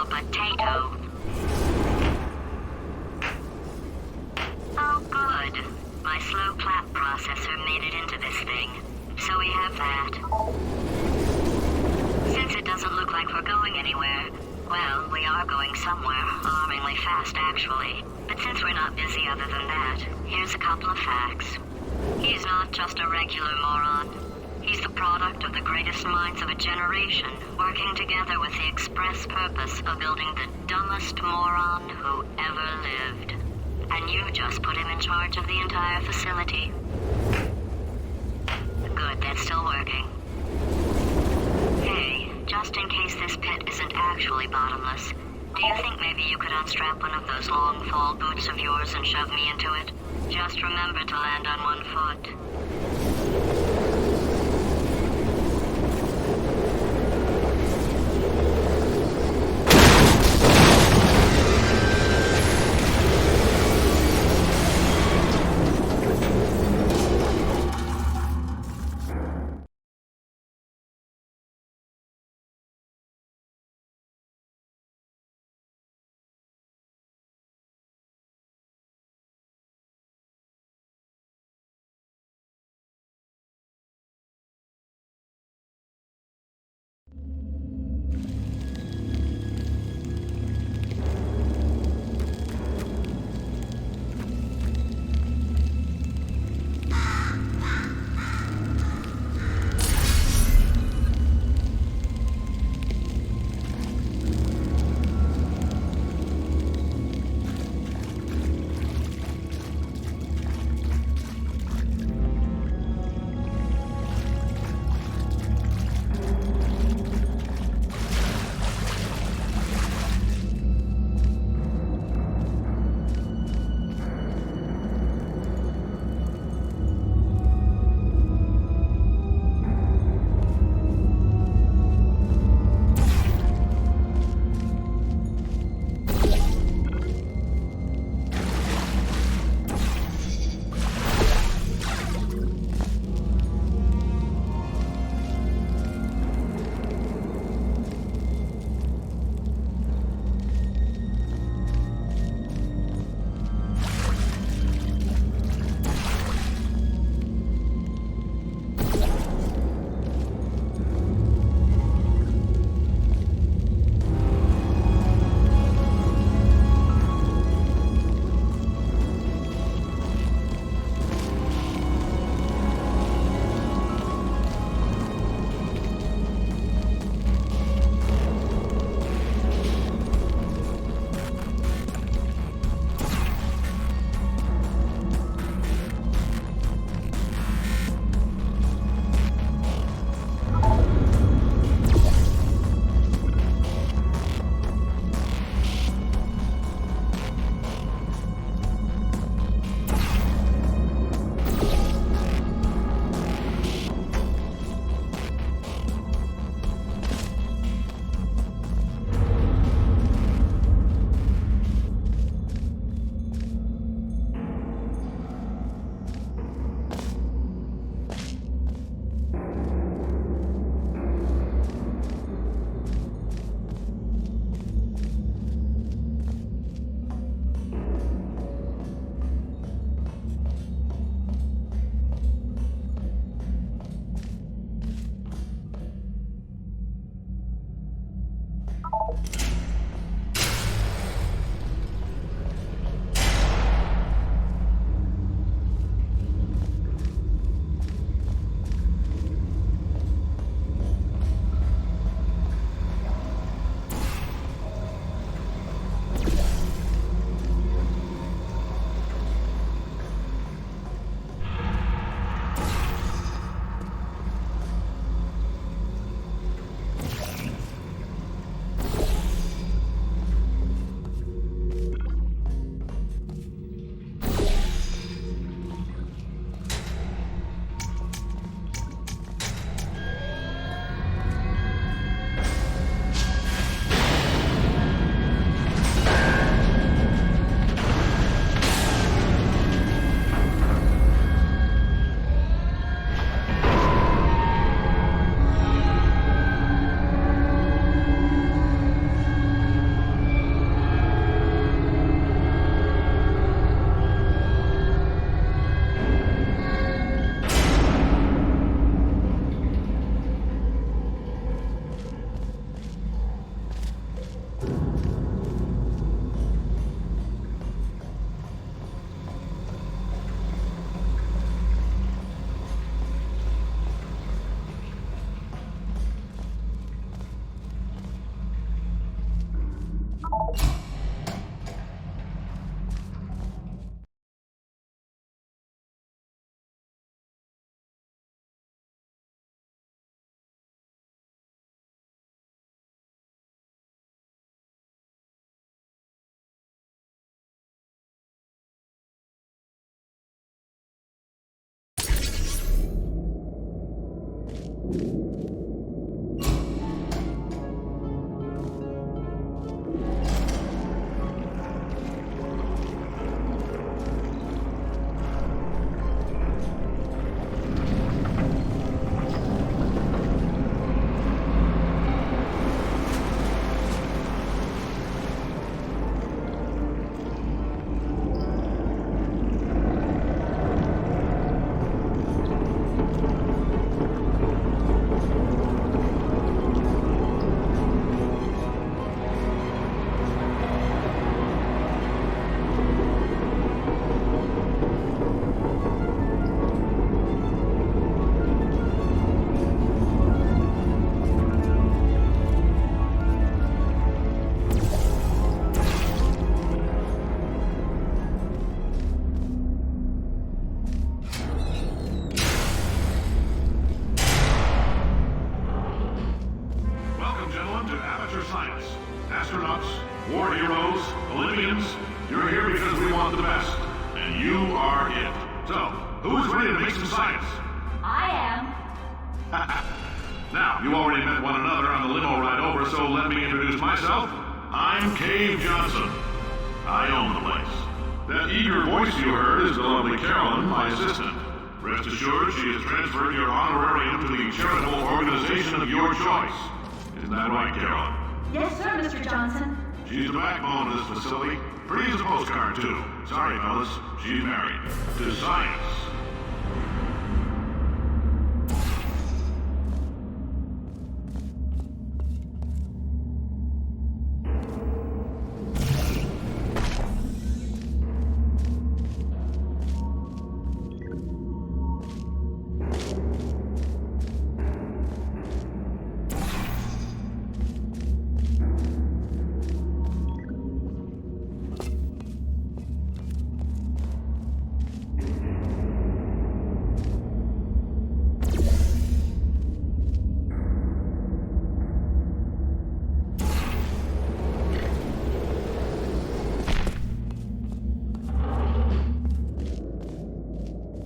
a potato. Oh, good. My slow clap processor made it into this thing. So we have that. Since it doesn't look like we're going anywhere, well, we are going somewhere, alarmingly fast actually. But since we're not busy other than that, here's a couple of facts. He's not just a regular moron. He's the product of the greatest minds of a generation, working together with the express purpose of building the dumbest moron who ever lived. And you just put him in charge of the entire facility. Good, that's still working. Hey, just in case this pit isn't actually bottomless, do you think maybe you could unstrap one of those long fall boots of yours and shove me into it? Just remember to land on one foot. your science. Astronauts, war heroes, Olympians, you're here because we want the best. And you are it. So, who's ready to make some science? I am. Now, you already met one another on the limo ride over, so let me introduce myself. I'm Cave Johnson. I own the place. That eager voice you heard is the lovely Carolyn, my assistant. Rest assured, she has transferred your honorarium to the charitable organization of your choice. Isn't that right, Carolyn? Yes, sir, Mr. Johnson. She's the backbone of this facility. Pretty as a postcard, too. Sorry, fellas. She's married. To science.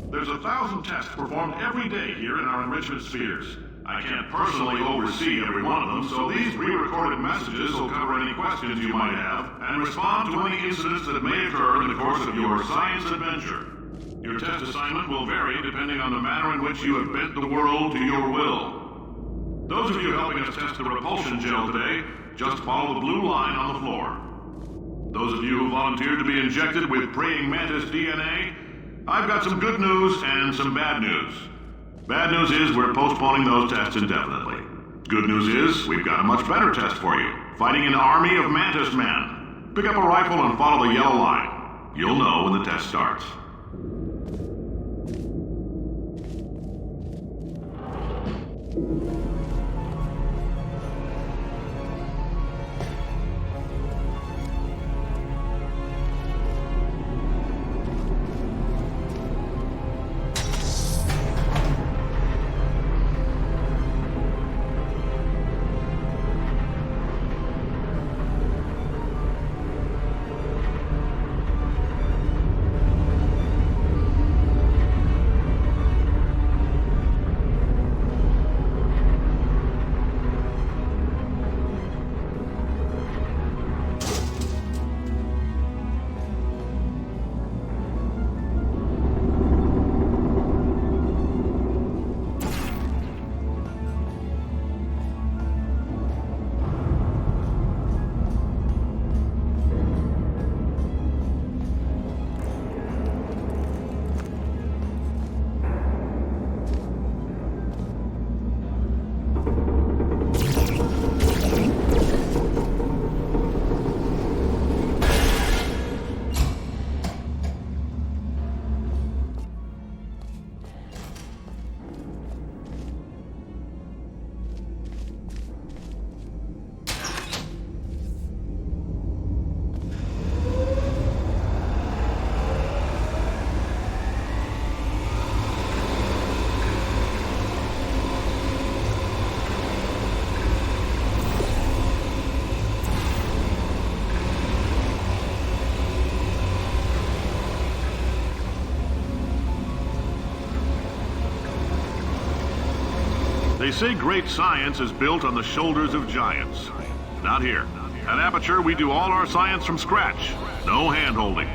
There's 1,000 tests performed every day here in our enrichment spheres. I can't personally oversee every one of them, so these pre-recorded messages will cover any questions you might have and respond to any incidents that may occur in the course of your science adventure. Your test assignment will vary depending on the manner in which you have bent the world to your will. Those of you helping us test the repulsion gel today, just follow the blue line on the floor. Those of you who volunteered to be injected with praying mantis DNA, I've got some good news and some bad news. Bad news is we're postponing those tests indefinitely. Good news is we've got a much better test for you. Fighting an army of mantis men. Pick up a rifle and follow the yellow line. You'll know when the test starts. They say great science is built on the shoulders of giants. Not here. At Aperture, we do all our science from scratch. No hand-holding.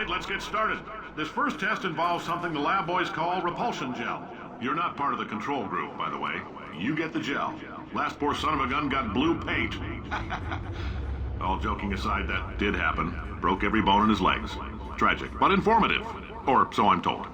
Let's get started. This first test involves something the lab boys call repulsion gel. You're not part of the control group, by the way. You get the gel. Last poor son of a gun got blue paint. All joking aside, that did happen. Broke every bone in his legs. Tragic, but informative. Or so I'm told.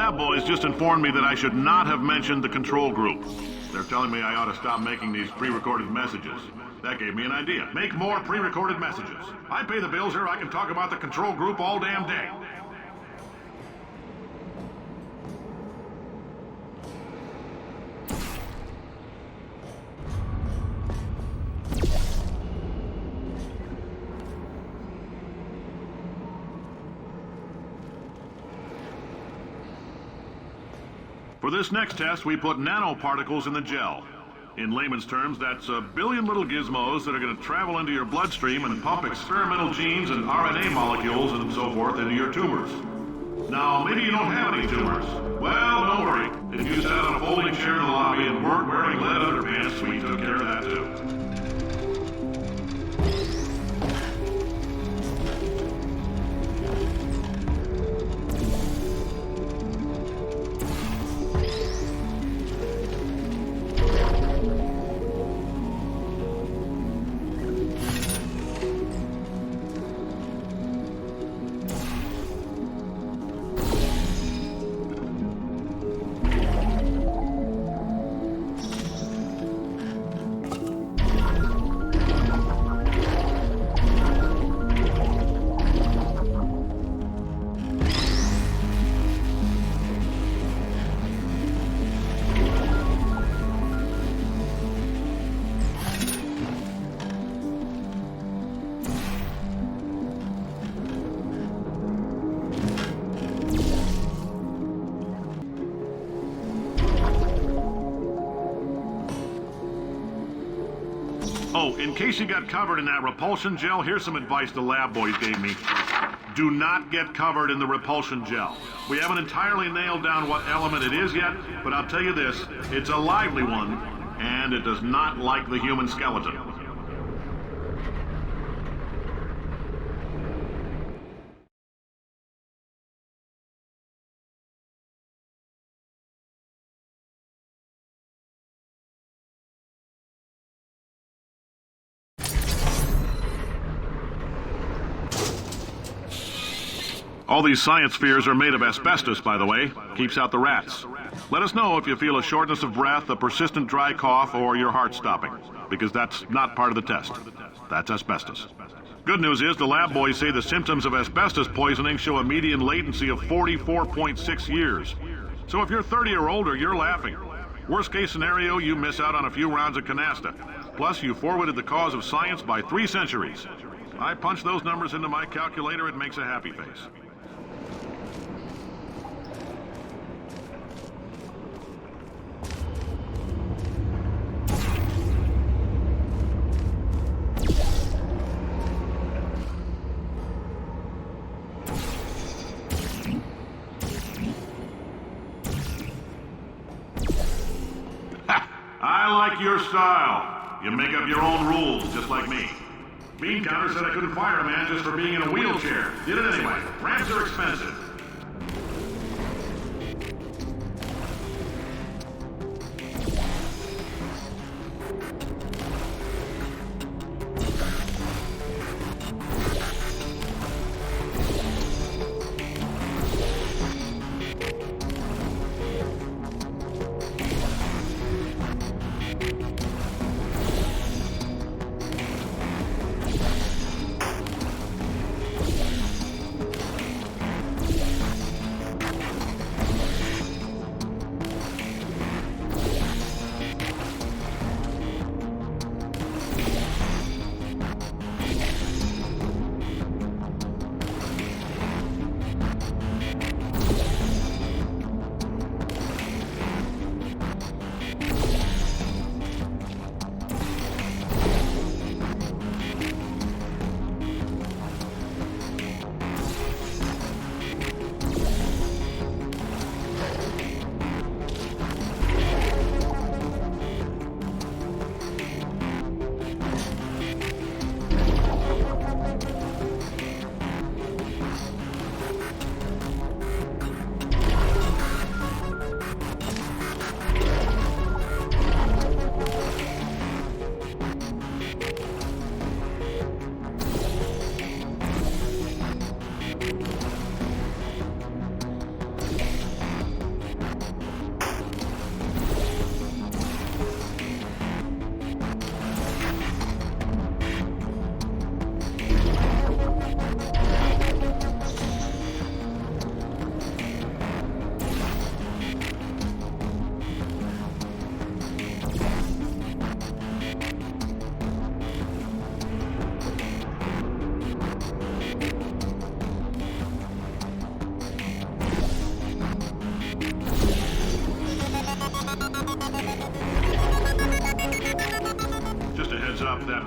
lab boys just informed me that I should not have mentioned the control group. They're telling me I ought to stop making these pre-recorded messages. That gave me an idea. Make more pre-recorded messages. I pay the bills here, I can talk about the control group all damn day. For this next test, we put nanoparticles in the gel. In layman's terms, that's a billion little gizmos that are going to travel into your bloodstream and pump experimental genes and RNA molecules and so forth into your tumors. Now, maybe you don't have any tumors. Well, don't worry. If you sat on a folding chair in the lobby and weren't wearing lead underpants, we took care of that too. Oh, in case you got covered in that repulsion gel, here's some advice the lab boys gave me. Do not get covered in the repulsion gel. We haven't entirely nailed down what element it is yet, but I'll tell you this, it's a lively one, and it does not like the human skeleton. All these science spheres are made of asbestos, by the way. Keeps out the rats. Let us know if you feel a shortness of breath, a persistent dry cough, or your heart stopping, because that's not part of the test. That's asbestos. Good news is the lab boys say the symptoms of asbestos poisoning show a median latency of 44.6 years. So if you're 30 or older, you're laughing. Worst case scenario, you miss out on a few rounds of canasta. Plus, you forwarded the cause of science by 3 centuries. I punch those numbers into my calculator, it makes a happy face. I like your style. You make up your own rules, just like me. Bean Counter said I couldn't fire a man just for being in a wheelchair. Did it anyway. Ramps are expensive.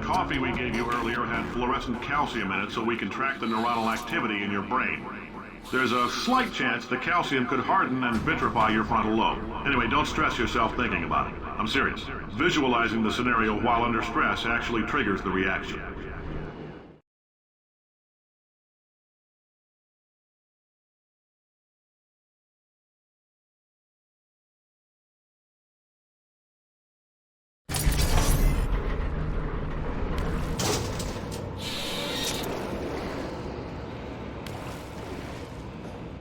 coffee we gave you earlier had fluorescent calcium in it so we can track the neuronal activity in your brain. There's a slight chance the calcium could harden and vitrify your frontal lobe. Anyway, don't stress yourself thinking about it. I'm serious. Visualizing the scenario while under stress actually triggers the reaction.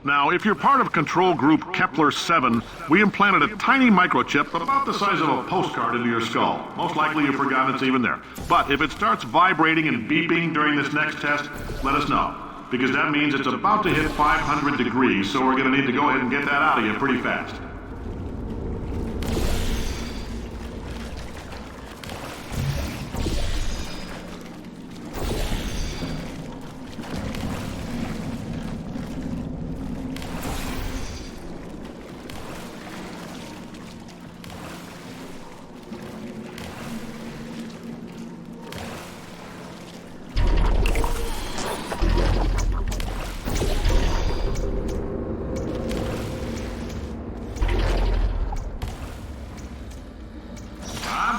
Now, if you're part of control group Kepler-7, we implanted a tiny microchip about the size of a postcard into your skull. Most likely you've forgotten it's even there. But if it starts vibrating and beeping during this next test, let us know. Because that means it's about to hit 500 degrees, so we're going to need to go ahead and get that out of you pretty fast.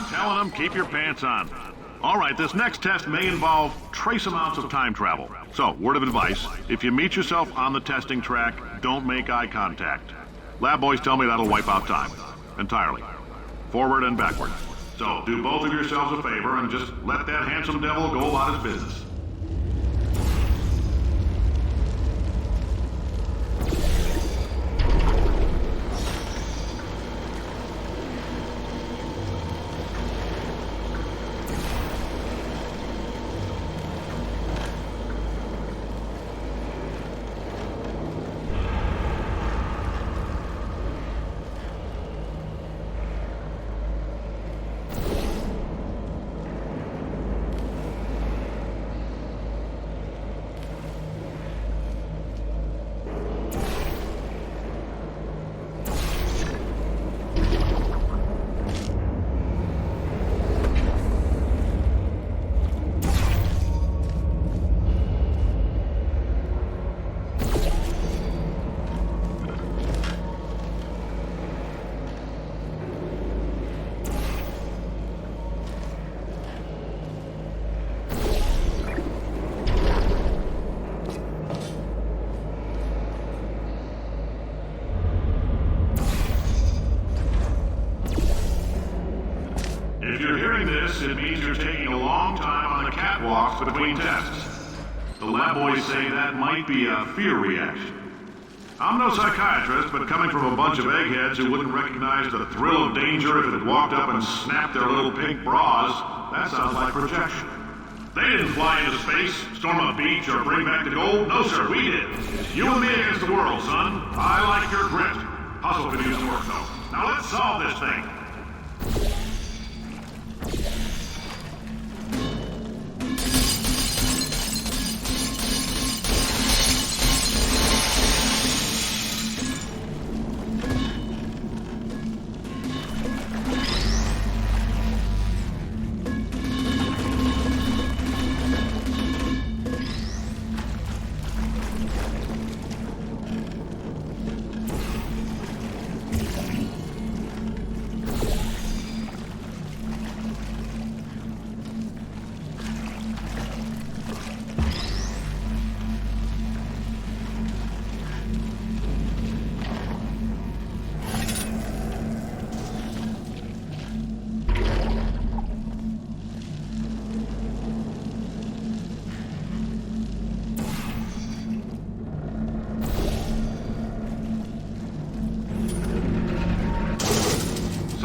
Telling them, keep your pants on. All right, this next test may involve trace amounts of time travel. So, word of advice, if you meet yourself on the testing track, don't make eye contact. Lab boys tell me that'll wipe out time. Entirely. Forward and backward. So, do both of yourselves a favor and just let that handsome devil go about his business. If you're hearing this, it means you're taking a long time on the catwalks between tests. The lab boys say that might be a fear reaction. I'm no psychiatrist, but coming from a bunch of eggheads who wouldn't recognize the thrill of danger if it had walked up and snapped their little pink bras, that sounds like projection. They didn't fly into space, storm a beach, or bring back the gold. No, sir, we did. It's you and me against the world, son. I like your grit. Hustle could use some work, though. Now let's solve this thing.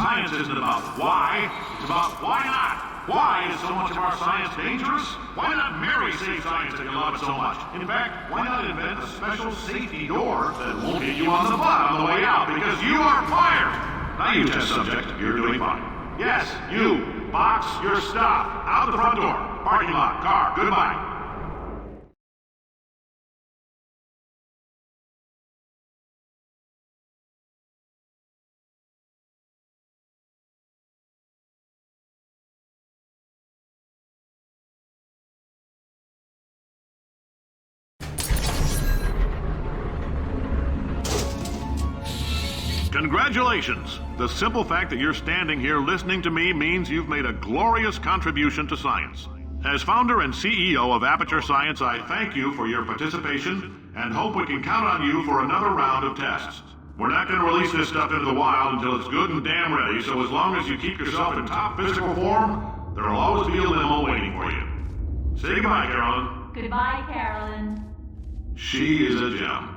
Science isn't about why, it's about why not. Why is so much of our science dangerous? Why not Mary save science if you love it so much? In fact, why not invent a special safety door that won't hit you on the butt on the way out because you are fired? Now you test subject, you're doing fine. Yes, you, box your stuff, out the front door, parking lot, car, goodbye. Congratulations! The simple fact that you're standing here listening to me means you've made a glorious contribution to science. As founder and CEO of Aperture Science, I thank you for your participation and hope we can count on you for another round of tests. We're not going to release this stuff into the wild until it's good and damn ready, so as long as you keep yourself in top physical form, there'll always be a limo waiting for you. Say goodbye, Carolyn. Goodbye, Carolyn. She is a gem.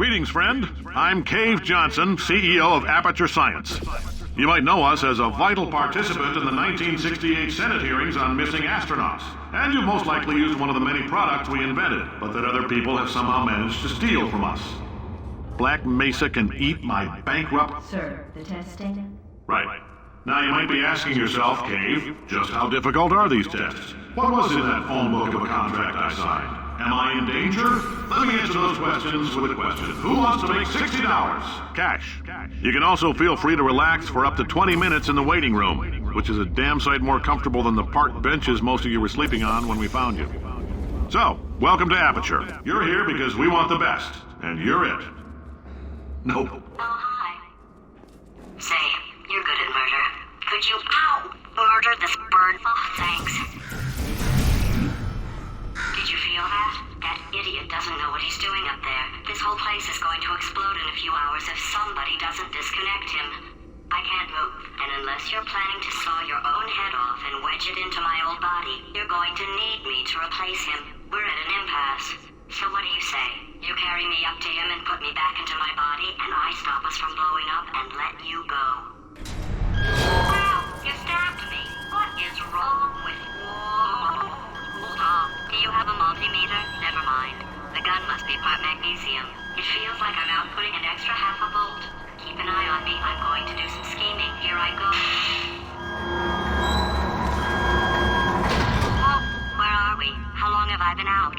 Greetings, friend. I'm Cave Johnson, CEO of Aperture Science. You might know us as a vital participant in the 1968 Senate hearings on missing astronauts. And you've most likely used one of the many products we invented, but that other people have somehow managed to steal from us. Black Mesa can eat my bankrupt... Sir, the testing? Right. Now you might be asking yourself, Cave, just how difficult are these tests? What was in that phone book of a contract I signed? Am I in danger? Let me answer those questions with a question. Who wants to make $60? Cash. You can also feel free to relax for up to 20 minutes in the waiting room, which is a damn sight more comfortable than the park benches most of you were sleeping on when we found you. So, welcome to Aperture. You're here because we want the best, and you're it. Nope. Oh, hi. Say, you're good at murder. Could you, murder this bird? Oh, thanks. Did you feel that? That idiot doesn't know what he's doing up there. This whole place is going to explode in a few hours if somebody doesn't disconnect him. I can't move, and unless you're planning to saw your own head off and wedge it into my old body, you're going to need me to replace him. We're at an impasse. So what do you say? You carry me up to him and put me back into my body, and I stop us from blowing up and let you go. Wow, you stabbed me. What is wrong with you? Do you have a multimeter? Never mind. The gun must be part magnesium. It feels like I'm outputting an extra half a volt. Keep an eye on me. I'm going to do some scheming. Here I go. Oh, where are we? How long have I been out?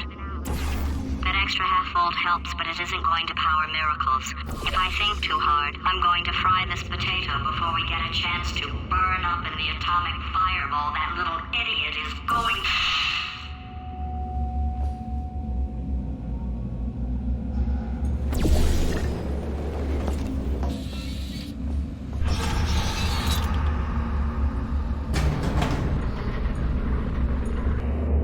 That extra half volt helps, but it isn't going to power miracles. If I think too hard, I'm going to fry this potato before we get a chance to burn up in the atomic fireball that little idiot is going...